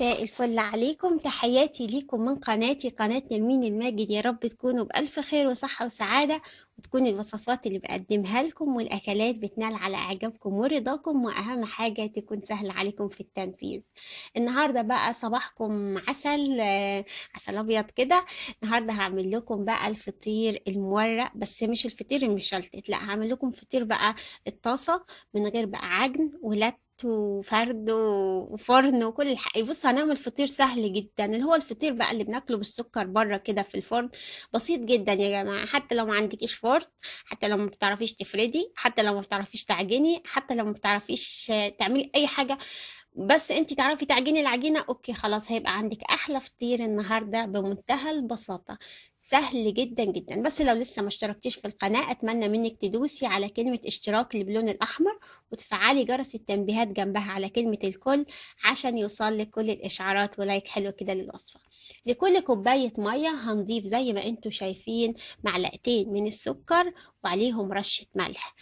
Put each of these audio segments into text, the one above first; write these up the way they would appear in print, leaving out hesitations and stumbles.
مساء الفل عليكم، تحياتي ليكم من قناة نرمين الماجد. يا رب تكونوا بألف خير وصحة وسعادة، وتكون الوصفات اللي بقدمها لكم والأكلات بتنال على إعجابكم ورضاكم، وأهم حاجة تكون سهلة عليكم في التنفيذ. النهاردة بقى صباحكم عسل، عسل أبيض كده. النهاردة هعمل لكم بقى الفطير المورق، بس مش الفطير المشلتت، لا هعمل لكم فطير بقى الطاسة من غير بقى عجن ولا وفرد وفرن وكل الحاجة. بص، هنعمل فطير سهل جدا، اللي هو الفطير بقى اللي بناكله بالسكر بره كده في الفرن. بسيط جدا يا جماعة، حتى لو ما عندكيش فرن، حتى لو ما بتعرفيش تفردي، حتى لو ما بتعرفيش تعجني، حتى لو ما بتعرفيش تعملي اي حاجة، بس انتي تعرفي تعجني العجينة، اوكي خلاص هيبقى عندك احلى فطير النهاردة بمنتهى البساطة. سهل جدا جدا. بس لو لسه ما اشتركتيش في القناة، اتمنى منك تدوسي على كلمة اشتراك اللي باللون الاحمر، وتفعلي جرس التنبيهات جنبها على كلمة الكل، عشان يوصل لك كل الاشعارات، ولايك حلو كده للوصفة. لكل كوباية مية هنضيف زي ما انتوا شايفين معلقتين من السكر، وعليهم رشة ملح،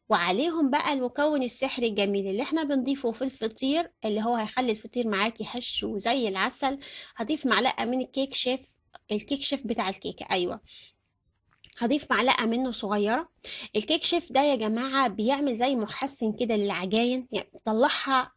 وعليهم بقى المكون السحري الجميل اللي احنا بنضيفه في الفطير، اللي هو هيخلي الفطير معاكي هش وزي العسل. هضيف معلقة من الكيك شيف، الكيك شيف بتاع الكيكة، ايوه، هضيف معلقة منه صغيرة. الكيك شيف ده يا جماعة بيعمل زي محسن كده للعجاين، يعني بيطلعها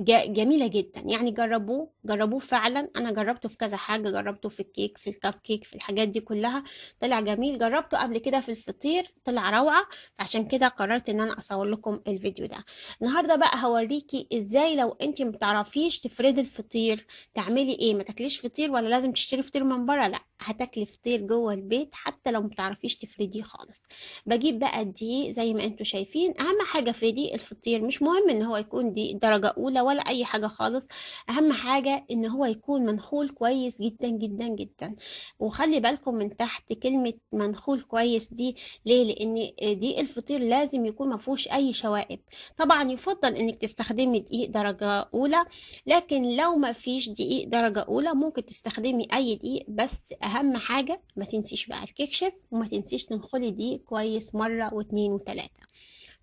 جميلة جدا. يعني جربوه جربوه فعلا، انا جربته في كذا حاجة، جربته في الكيك، في الكب كيك، في الحاجات دي كلها طلع جميل. جربته قبل كده في الفطير طلع روعة، عشان كده قررت ان انا اصور لكم الفيديو ده. النهاردة بقى هوريكي ازاي لو انت متعرفيش تفردي الفطير تعملي ايه. ما تاكليش فطير ولا لازم تشتري فطير من بره، لا هتاكلي فطير جوه البيت حتى لو متعرفيش تفرديه خالص. بجيب بقى الدقيق زي ما انتوا شايفين. اهم حاجه في دقيق الفطير، مش مهم ان هو يكون دقيق درجه اولى ولا اي حاجه خالص، اهم حاجه ان هو يكون منخول كويس جدا جدا جدا. وخلي بالكم من تحت كلمه منخول كويس دي، ليه؟ لان دقيق الفطير لازم يكون ما فيهوش اي شوائب. طبعا يفضل انك تستخدمي دقيق درجه اولى، لكن لو ما فيش دقيق درجة أولى ممكن تستخدمي أي دقيق، بس أهم حاجة ما تنسيش بقى الكيك شيف، وما تنسيش تنخلي دقيق كويس مرة واتنين وتلاتة.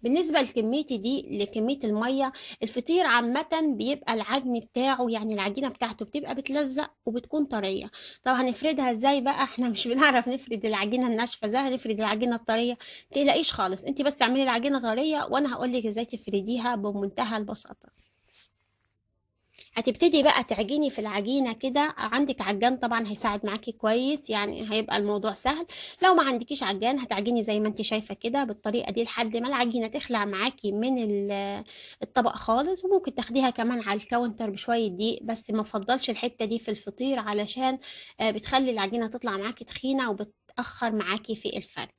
بالنسبة لكمية دي لكمية المية، الفطير عامة بيبقى العجن بتاعه، يعني العجينة بتاعته بتبقى بتلزق وبتكون طرية. طب هنفردها ازاي بقى؟ احنا مش بنعرف نفرد العجينة الناشفة، ازاي هنفرد العجينة الطرية؟ متقلقيش خالص، انت بس اعملي العجينة طرية وانا هقولك ازاي تفرديها بمنتهى البساطة. هتبتدي بقى تعجني في العجينة كده. عندك عجان طبعا هيساعد معاكي كويس، يعني هيبقى الموضوع سهل. لو ما عندكيش عجان هتعجني زي ما انت شايفة كده بالطريقة دي لحد ما العجينة تخلع معاكي من الطبق خالص. وممكن تاخديها كمان على الكاونتر بشوية دقيق، بس ما فضلش الحتة دي في الفطير علشان بتخلي العجينة تطلع معاكي تخينة وبتأخر معاكي في الفرد.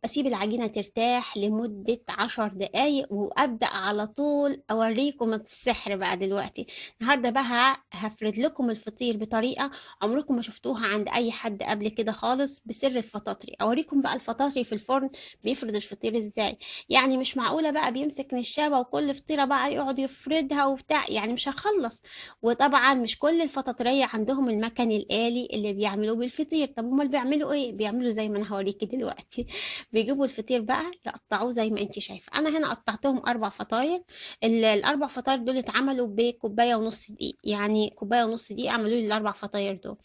بسيب العجينة ترتاح لمدة 10 دقايق، وأبدأ على طول أوريكم السحر بقى دلوقتي. النهارده بقى هفرد لكم الفطير بطريقه عمركم ما شفتوها عند اي حد قبل كده خالص، بسر الفطاطري. اوريكم بقى الفطاطري في الفرن بيفرد الفطير ازاي. يعني مش معقوله بقى بيمسك نشابه وكل فطيره بقى يقعد يفردها وبتاع، يعني مش هخلص. وطبعا مش كل الفطاطريه عندهم المكن الآلي اللي بيعملوه بالفطير. طب امال بيعملوا ايه؟ بيعملوا زي ما انا هوريكي دلوقتي. بيجيبوا الفطير بقى يقطعوه زي ما انت شايفه. انا هنا قطعتهم 4 فطاير. الاربع فطاير دول اتعملوا بكوبايه ونص دقيق، يعني كوبايه ونص دقيق عملوا لي الاربع فطاير دول.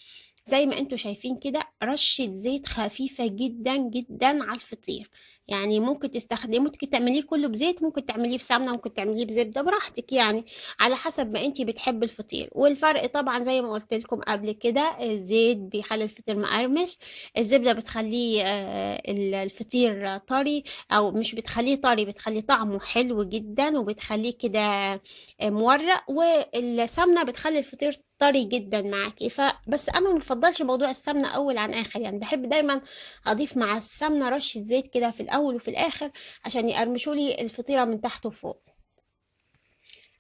زي ما انتوا شايفين كده، رشه زيت خفيفه جدا جدا على الفطير. يعني ممكن تستخدمي، ممكن تعمليه كله بزيت، ممكن تعمليه بسمنه، ممكن تعمليه بزبده، براحتك يعني، على حسب ما انتي بتحبي الفطير. والفرق طبعا زي ما قلت لكم قبل كده، الزيت بيخلي الفطير مقرمش، الزبده بتخليه الفطير طري، او مش بتخليه طري، بتخليه طعمه حلو جدا وبتخليه كده مورق. والسمنه بتخلي الفطير طري جدا معاكي. فبس انا ما بفضلش موضوع السمنه اول عن اخر، يعني بحب دايما اضيف مع السمنه رشه زيت كده في الاول وفي الاخر، عشان يقرمشوا لي الفطيره من تحت وفوق.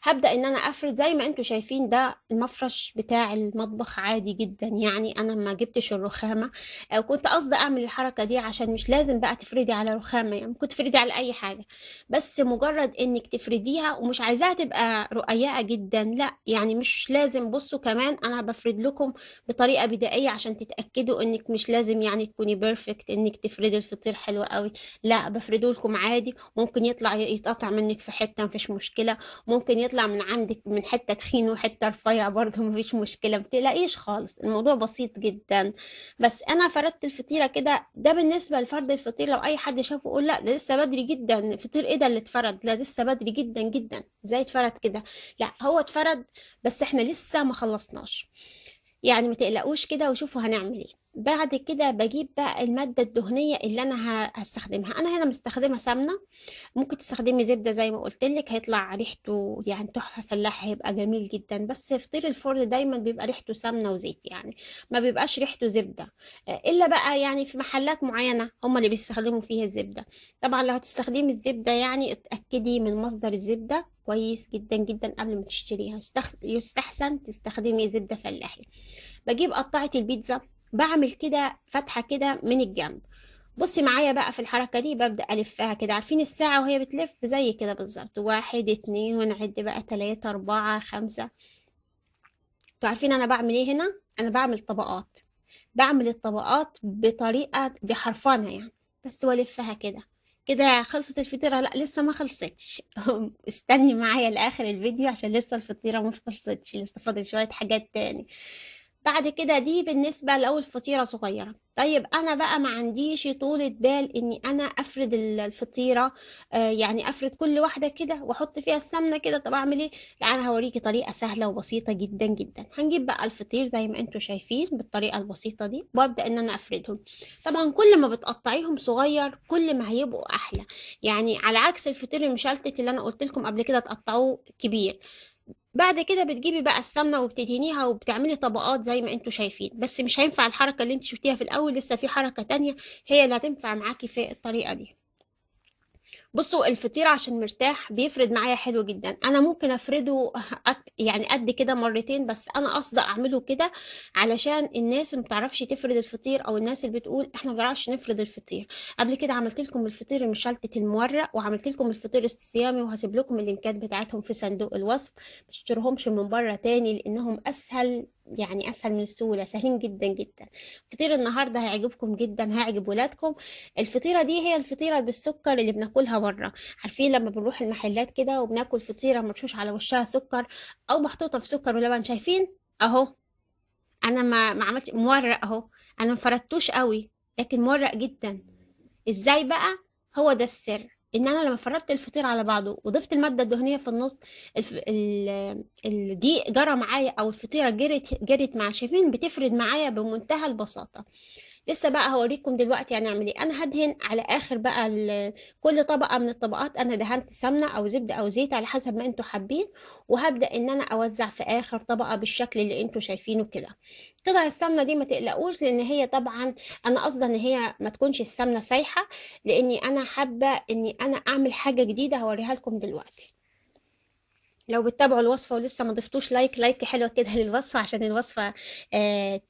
هبدأ ان انا افرد زي ما انتوا شايفين، ده المفرش بتاع المطبخ عادي جدا، يعني انا ما جبتش الرخامة. كنت قصدي اعمل الحركة دي عشان مش لازم بقى تفردي على رخامة، يعني ممكن تفردي على اي حاجة، بس مجرد انك تفرديها. ومش عايزاها تبقى رقيقة جدا، لا يعني مش لازم. بصوا كمان انا بفرد لكم بطريقة بدائية عشان تتأكدوا انك مش لازم يعني تكوني بيرفكت انك تفردي الفطير حلو قوي. لا، بفرده لكم عادي. ممكن يطلع يتقطع منك في حتة، مفيش مشكلة. ممكن يطلع يطلع من عندك من حتة تخين وحتة رفيع برضه مفيش مشكلة، متقلقيش خالص، الموضوع بسيط جدا. بس انا فردت الفطيرة كده، ده بالنسبة لفرد الفطير. لو اي حد شافه يقول لا ده لسه بدري جدا، الفطير ايه ده اللي اتفرد؟ لا لسه بدري جدا جدا، ازاي اتفرد كده؟ لا هو اتفرد بس احنا لسه ما خلصناش. يعني ما تقلقوش كده وشوفوا هنعمل ايه. بعد كده بجيب بقى المادة الدهنية اللي انا هستخدمها. انا هنا مستخدمة سمنة، ممكن تستخدمي زبدة زي ما قلت لك، هيطلع ريحته يعني تحفة فلاحة، هيبقى جميل جدا. بس فطير الفرن دايما بيبقى ريحته سمنة وزيت يعني، ما بيبقاش ريحته زبدة. الا بقى يعني في محلات معينة هم اللي بيستخدموا فيها الزبدة. طبعا لو هتستخدمي الزبدة يعني اتأكدي من مصدر الزبدة كويس جدا جدا قبل ما تشتريها. يستحسن تستخدمي زبدة فلاحي. بجيب قطعة البيتزا، بعمل كده فتحة كده من الجنب. بصي معايا بقى في الحركة دي، ببدأ ألفها كده، عارفين الساعة وهي بتلف زي كده بالظبط، واحد اتنين ونعد بقى تلاتة أربعة خمسة. انتوا عارفين أنا بعمل ايه هنا؟ أنا بعمل طبقات، بعمل الطبقات بطريقة بحرفانة يعني، بس والفها كده. كده خلصت الفطيرة؟ لا لسه ما خلصتش. استني معايا لآخر الفيديو عشان لسه الفطيرة ما خلصتش، لسه فاضل شوية حاجات تاني. بعد كده دي بالنسبة لو الفطيرة صغيرة. طيب أنا بقى ما عنديش طولة بال إني أنا أفرد الفطيرة، يعني أفرد كل واحدة كده وأحط فيها السمنة كده. طب أعمل إيه؟ لا أنا هوريكي طريقة سهلة وبسيطة جدا جدا. هنجيب بقى الفطير زي ما انتوا شايفين بالطريقة البسيطة دي، وأبدأ إن أنا أفردهم. طبعا كل ما بتقطعيهم صغير كل ما هيبقوا أحلى، يعني على عكس الفطير المشلتت اللي أنا قلت لكم قبل كده تقطعوه كبير. بعد كده بتجيبي بقى السمنة وبتدهنيها وبتعملي طبقات زي ما انتوا شايفين. بس مش هينفع الحركة اللي انت شفتيها في الأول، لسه في حركة تانية هي اللي هتنفع معاكي في الطريقة دي. بصوا الفطير عشان مرتاح بيفرد معايا حلو جدا. انا ممكن افرده يعني قد كده مرتين، بس انا قصدي اعمله كده علشان الناس اللي متعرفش تفرد الفطير، او الناس اللي بتقول احنا ما بنعرفش نفرد الفطير. قبل كده عملت لكم الفطير المشلتت المورق، وعملت لكم الفطير الصيامي، وهسيب لكم اللينكات بتاعتهم في صندوق الوصف. ما تشتروهمش من بره تاني لانهم اسهل، يعني اسهل من السهوله، سهلين جدا جدا. فطير النهارده هيعجبكم جدا، هيعجب ولادكم. الفطيرة دي هي الفطيرة بالسكر اللي بناكلها بره. عارفين لما بنروح المحلات كده وبناكل فطيرة مرشوش على وشها سكر، او محطوطة في سكر ولبن؟ شايفين اهو، انا ما عملت مورق اهو. انا مفردتوش قوي لكن مورق جدا. ازاي بقى؟ هو ده السر، ان انا لما فردت الفطير على بعضه وضفت المادة الدهنية في النص، الدقيق جرى معايا، او الفطيرة جرت معايا. شايفين بتفرد معايا بمنتهى البساطة. لسه بقى هوريكم دلوقتي هنعمل ايه. انا هدهن على اخر بقى كل طبقه من الطبقات انا دهنت سمنه او زبده او زيت على حسب ما انتوا حابين، وهبدا ان انا اوزع في اخر طبقه بالشكل اللي انتوا شايفينه كده. قطع السمنه دي ما تقلقوش، لان هي طبعا انا قصدي ان هي ما تكونش السمنه سايحه، لاني انا حابه اني انا اعمل حاجه جديده هوريها لكم دلوقتي. لو بتتابعوا الوصفة ولسه ما ضفتوش لايك حلوة كده للوصفة عشان الوصفة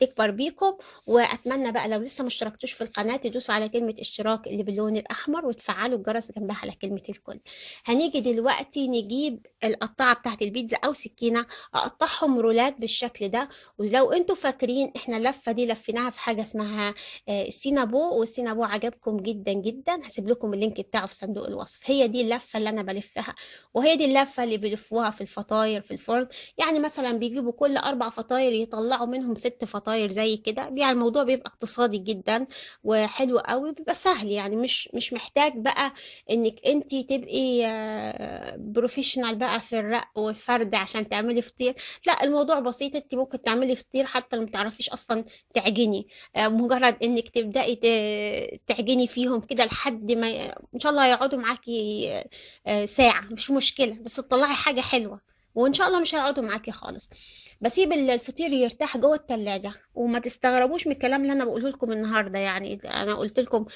تكبر بيكم. وأتمنى بقى لو لسه ما اشتركتوش في القناة تدوسوا على كلمة اشتراك اللي باللون الأحمر، وتفعلوا الجرس جنبها على كلمة الكل. هنيجي دلوقتي نجيب القطاعة بتاعت البيتزا أو سكينة، أقطعهم رولات بالشكل ده. ولو انتوا فاكرين احنا اللفة دي لفيناها في حاجة اسمها السينابو، والسينابو عجبكم جدا جدا، هسيب لكم اللينك بتاعه في صندوق الوصف. هي دي اللفة اللي أنا بلفها، وهي دي اللفة اللي بيلفوها في الفطاير في الفرن. يعني مثلا بيجيبوا كل 4 فطاير يطلعوا منهم 6 فطاير زي كده. يعني الموضوع بيبقى اقتصادي جدا وحلو قوي، بيبقى سهل يعني، مش محتاج بقى انك انت تبقي بروفيشنال بقى في الرق والفرد عشان تعملي فطير. لا الموضوع بسيط، انت ممكن تعملي فطير حتى لو متعرفيش اصلا تعجني. مجرد انك تبدأي تعجني فيهم كده لحد ما ان شاء الله يقعدوا معاكي ساعة، مش مشكلة، بس تطلعي حاجة حلوة. وإن شاء الله مش هيقعدوا معاكي خالص. بسيب الفطير يرتاح جوه التلاجة، وما تستغربوش من الكلام اللي أنا بقوله لكم النهاردة. يعني أنا قلت لكم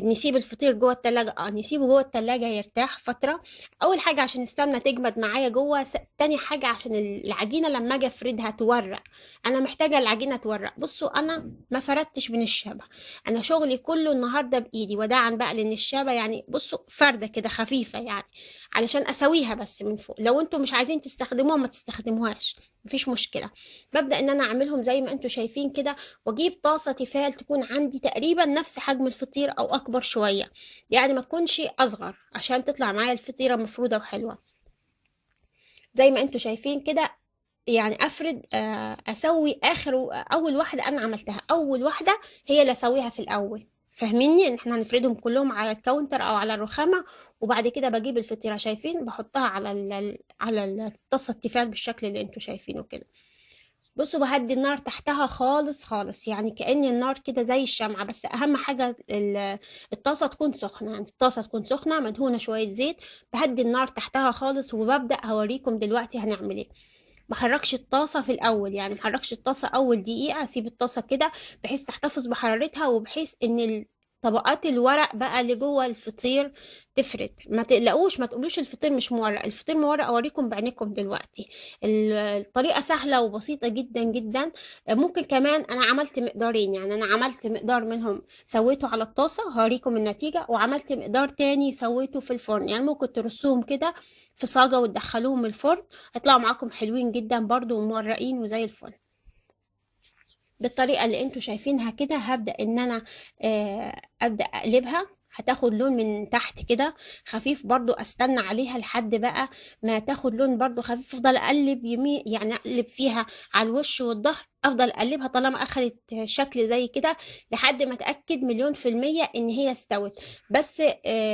نسيب الفطير جوه التلاجة، نسيبه جوه التلاجة يرتاح فترة. أول حاجة عشان السمنة تجمد معايا جوه، تاني حاجة عشان العجينة لما أجي أفردها تورق. أنا محتاجة العجينة تورق. بصوا أنا ما فردتش من الشبه، أنا شغلي كله النهاردة بإيدي وداعا بقى، لأن الشبه يعني بصوا فردة كده خفيفة يعني، علشان اسويها بس من فوق. لو انتوا مش عايزين تستخدموها ما تستخدموهاش، مفيش مشكله. ببدا ان انا اعملهم زي ما انتوا شايفين كده، واجيب طاسه تيفال تكون عندي تقريبا نفس حجم الفطير او اكبر شويه، يعني ما تكونش اصغر عشان تطلع معايا الفطيره مفروده وحلوه. زي ما انتوا شايفين كده. يعني افرد اسوي اول واحده انا عملتها، اول واحده هي اللي اسويها في الاول. فاهميني ان احنا هنفردهم كلهم على الكاونتر او على الرخامه، وبعد كده بجيب الفطيره شايفين بحطها على الطاسه التيفال بالشكل اللي انتوا شايفينه كده. بصوا بهدي النار تحتها خالص خالص، يعني كأن النار كده زي الشمعة، بس أهم حاجة الطاسة تكون سخنة، يعني الطاسة تكون سخنة مدهونة شوية زيت. بهدي النار تحتها خالص، وببدأ هوريكم دلوقتي هنعمل ايه. محركش الطاسة في الأول، يعني محركش الطاسة أول دقيقة، أسيب الطاسة كده بحيث تحتفظ بحرارتها، وبحيث إن طبقات الورق بقى اللي جوه الفطير تفرد. ما تقلقوش، ما تقولوش الفطير مش مورق، الفطير مورق، أوريكم بعينكم دلوقتي. الطريقة سهلة وبسيطة جدا جدا. ممكن كمان أنا عملت مقدارين، يعني أنا عملت مقدار منهم سويته على الطاسة هوريكم النتيجة، وعملت مقدار تاني سويته في الفرن. يعني ممكن ترصوهم كده في صاجة وتدخلوهم الفرن، هيطلعوا معاكم حلوين جدا برضو ومورقين وزي الفل. بالطريقة اللي انتوا شايفينها كده هبدأ ان انا ابدأ اقلبها. هتاخد لون من تحت كده خفيف، برضو استنى عليها لحد بقى ما تاخد لون برضو خفيف. افضل اقلب يمين، يعني اقلب فيها على الوش والظهر، افضل اقلبها طالما اخدت شكل زي كده لحد ما اتاكد مليون في المية ان هي استوت. بس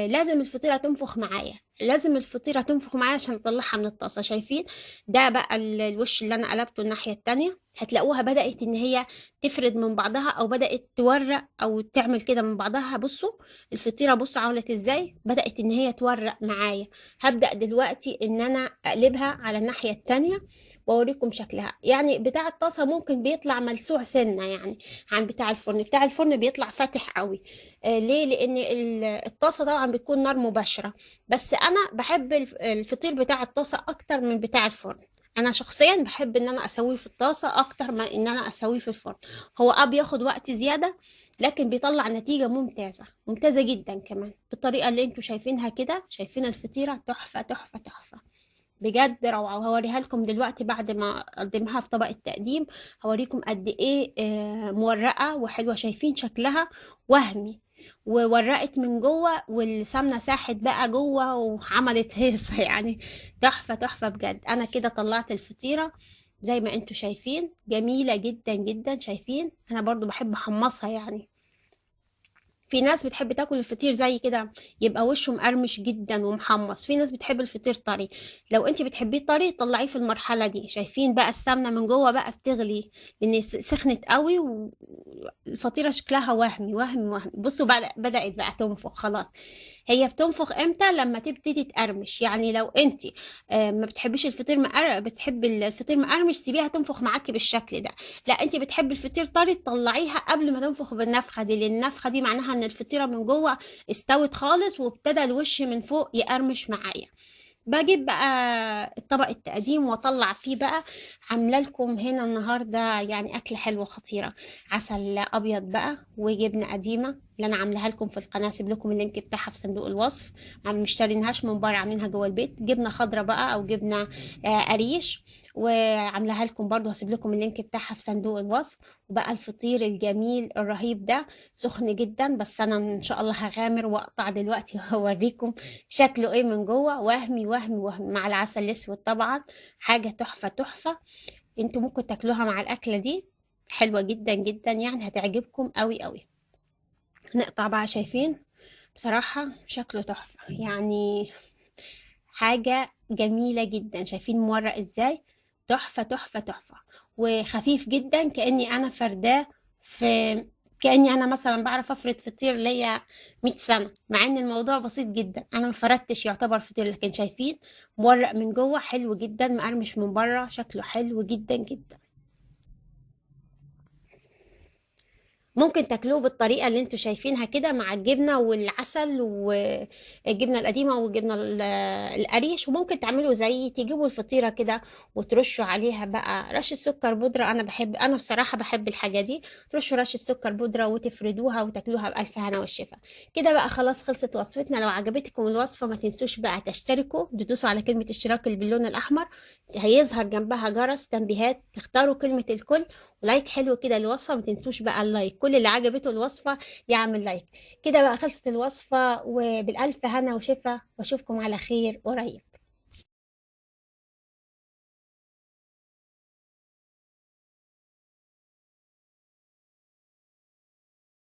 لازم الفطيرة تنفخ معايا، لازم الفطيرة تنفخ معايا عشان اطلعها من الطاسة. شايفين ده بقى الوش اللي انا قلبته الناحية التانية، هتلاقوها بدأت ان هي تفرد من بعضها او بدأت تورق او تعمل كده من بعضها. بصوا الفطيرة، بصوا عملت ازاي، بدأت ان هي تورق معايا. هبدأ دلوقتي ان انا اقلبها على الناحية التانية واوريكم شكلها. يعني بتاع الطاسة ممكن بيطلع ملسوع سنة يعني عن بتاع الفرن، بتاع الفرن بيطلع فاتح قوي. ليه؟ لان الطاسة طبعا بتكون نار مباشرة، بس انا بحب الفطير بتاع الطاسة اكتر من بتاع الفرن. انا شخصيا بحب ان انا اسويه في الطاسه اكتر ما ان انا اسويه في الفرن. هو بياخد وقت زياده، لكن بيطلع نتيجه ممتازه، ممتازه جدا كمان بالطريقه اللي انتوا شايفينها كده. شايفين الفطيره تحفه تحفه تحفه بجد روعه. وهوريها لكم دلوقتي بعد ما اقدمها في طبق التقديم، هوريكم قد ايه مورقه وحلوه. شايفين شكلها وهمي، وورقت من جوه والسمنه ساحت بقى جوه وعملت هيصه يعني. تحفه تحفه بجد. انا كده طلعت الفطيره زي ما انتوا شايفين، جميله جدا جدا. شايفين انا برضو بحب احمصها يعني. في ناس بتحب تاكل الفطير زي كده يبقى وشه مقرمش جدا ومحمص، في ناس بتحب الفطير طري. لو انت بتحبيه طري طلعيه في المرحله دي. شايفين بقى السمنه من جوه بقى بتغلي لان سخنت قوي، والفطيره شكلها وهمي وهمي وهمي. بصوا بقى بدات بقى تنفخ خلاص. هي بتنفخ امتى؟ لما تبتدي تقرمش. يعني لو انت ما بتحبيش الفطير بتحبي الفطير مقرمش، سيبيها تنفخ معاكي بالشكل ده. لا انت بتحبي الفطير طري، تطلعيها قبل ما تنفخ بالنفخه دي، لان النفخه دي معناها ان الفطيره من جوه استوت خالص وابتدى الوش من فوق يقرمش معايا. باجيب بقى الطبق التقديم واطلع فيه بقى. عامله لكم هنا النهارده يعني اكله حلوه خطيره. عسل ابيض بقى وجبنه قديمه اللي انا عاملاها لكم في القناه، سيب لكم اللينك بتاعها في صندوق الوصف. مشترينهاش من بره، عاملينها جوه البيت. جبنه خضراء بقى او جبنه قريش، وعاملاها لكم برضو، هسيب لكم اللينك بتاعها في صندوق الوصف. وبقى الفطير الجميل الرهيب ده سخن جدا، بس انا ان شاء الله هغامر واقطع دلوقتي وهوريكم شكله ايه من جوه. وهمي وهمي وهمي مع العسل الاسود طبعا، حاجه تحفه تحفه. انتوا ممكن تاكلوها مع الاكله دي، حلوه جدا جدا يعني، هتعجبكم قوي قوي. نقطع بقى. شايفين بصراحه شكله تحفه يعني، حاجه جميله جدا. شايفين مورق ازاي؟ تحفه تحفه تحفه. وخفيف جدا، كاني انا فرداه في كاني انا مثلا بعرف افرد فطير ليا 100 سنه، مع ان الموضوع بسيط جدا. انا ما فردتش يعتبر فطير، لكن شايفين مورق من جوه حلو جدا، مقرمش من بره، شكله حلو جدا جدا. ممكن تاكلوه بالطريقة اللي انتوا شايفينها كده مع الجبنة والعسل والجبنة القديمة والجبنة القريش. وممكن تعملوا زي تجيبوا الفطيرة كده وترشوا عليها بقى رشة سكر بودرة. انا بصراحة بحب الحاجة دي. ترشوا رشة سكر بودرة وتفردوها وتاكلوها بألف هنا والشفا. كده بقى خلاص خلصت وصفتنا. لو عجبتكم الوصفة ما تنسوش بقى تشتركوا، تدوسوا على كلمة اشتراك اللي باللون الأحمر، هيظهر جنبها جرس تنبيهات، تختاروا كلمة الكل، لايك حلو كده الوصفة. ما تنسوش بقى اللايك، كل اللي عجبته الوصفة يعمل لايك. كده بقى خلصت الوصفة، وبالألف هنا وشفا، واشوفكم على خير قريب.